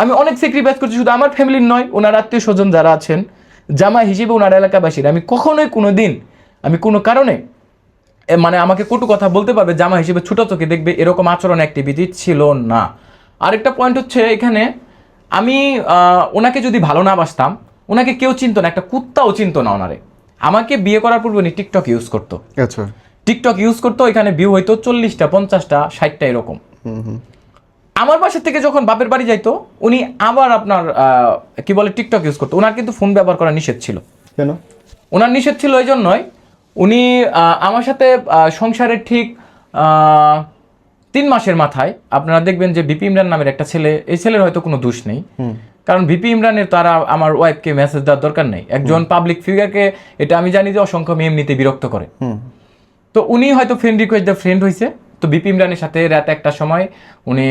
আমি অনেক স্যাক্রিফাইস করছি, শুধু আমার ফ্যামিলির নয়, ওনার আত্মীয় স্বজন যারা আছেন জামাই হিসেবে ওনার এলাকাবাসীর, আমি কখনোই কোনো দিন আমি কোনো কারণে মানে আমাকে কটু কথা বলতে পারবে জামাই হিসেবে ছোট চোখে দেখবে এরকম আচরণ অ্যাক্টিভিটি ছিল না। আরেকটা পয়েন্ট হচ্ছে এখানে, আমি ওনাকে যদি ভালো না বাসতাম, ওনাকে কেউ চিনতো না, একটা কুত্তাও চিনতো না ওনারে। আমাকে বিয়ে করার পূর্বে উনি টিকটক ইউজ করতো। আচ্ছা। টিকটক ইউজ করতো, এখানে ভিউ হইতো 40টা 50টা 60টা এরকম। আমার বাসা থেকে যখন বাপের বাড়ি যাইতো উনি আবার আপনার কি বলে টিকটক ইউজ করতো। ওনার কিন্তু ফোন ব্যবহার করা নিষেধ ছিল। কেন? ওনার নিষেধ ছিল এই জন্যই, উনি আমার সাথে সংসারের ঠিক 3 মাসের মাথায় আপনারা দেখবেন যে বিপি ইমরান নামের একটা ছেলে, এই ছেলের হয়তো কোনো দোষ নেই, কারণ বিপি ইমরানের তারা আমার ওয়াইফকে মেসেজ দেওয়ার দরকার নেই। একজন পাবলিক ফিগারকে এটা আমি জানি যে অসংখ্য মেয়ে এমনিতে বিরক্ত করে। তো উনি হয়তো ফ্রেন্ড রিকোয়েস্ট দিয়ে ফ্রেন্ড হয়েছে। তো বিপি ইমরানের সাথে রাত একটা সময় উনি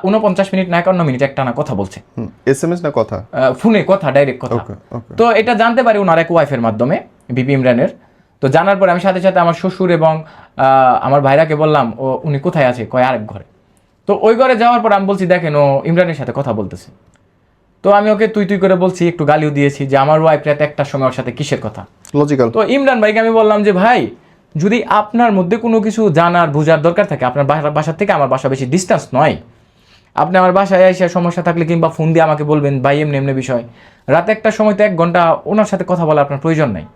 49 মিনিট না 51 মিনিট একটানা কথা বলছে। এসএমএস না কথা? ফোনে কথা, ডাইরেক্ট কথা। তো এটা জানতে পারি ওনার এক ওয়াইফের মাধ্যমে, বিপি ইমরানের। তো জানার পরে আমি সাথে সাথে আমার শ্বশুর এবং আমার ভাইরাকে বললাম উনি কোথায় আছে, কয় আরেক ঘরে। তো ওই ঘরে যাওয়ার পর আমি বলছি দেখেন ও ইমরানের সাথে কথা বলতেছে। তো আমি ওকে তুই তুই করে বলছি, একটু গালিও দিয়েছি যে আমার ওয়াইফ রাত একটার সময় ওর সাথে কিসের কথা। লজিক্যাল। তো তো ইমরান ভাইকে আমি বললাম যে ভাই, যদি আপনার মধ্যে কোনো কিছু জানার বোঝার দরকার থাকে, আপনার বাসার থেকে আমার বাসা বেশি ডিস্টেন্স নয়, আপনি আমার বাসায় এসে সমস্যা থাকলে কিংবা ফোন দিয়ে আমাকে বলবেন ভাই এমনি এমনি বিষয়। রাত একটার সময় তো 1 ঘন্টা ওনার সাথে কথা বলা আপনার প্রয়োজন নাই।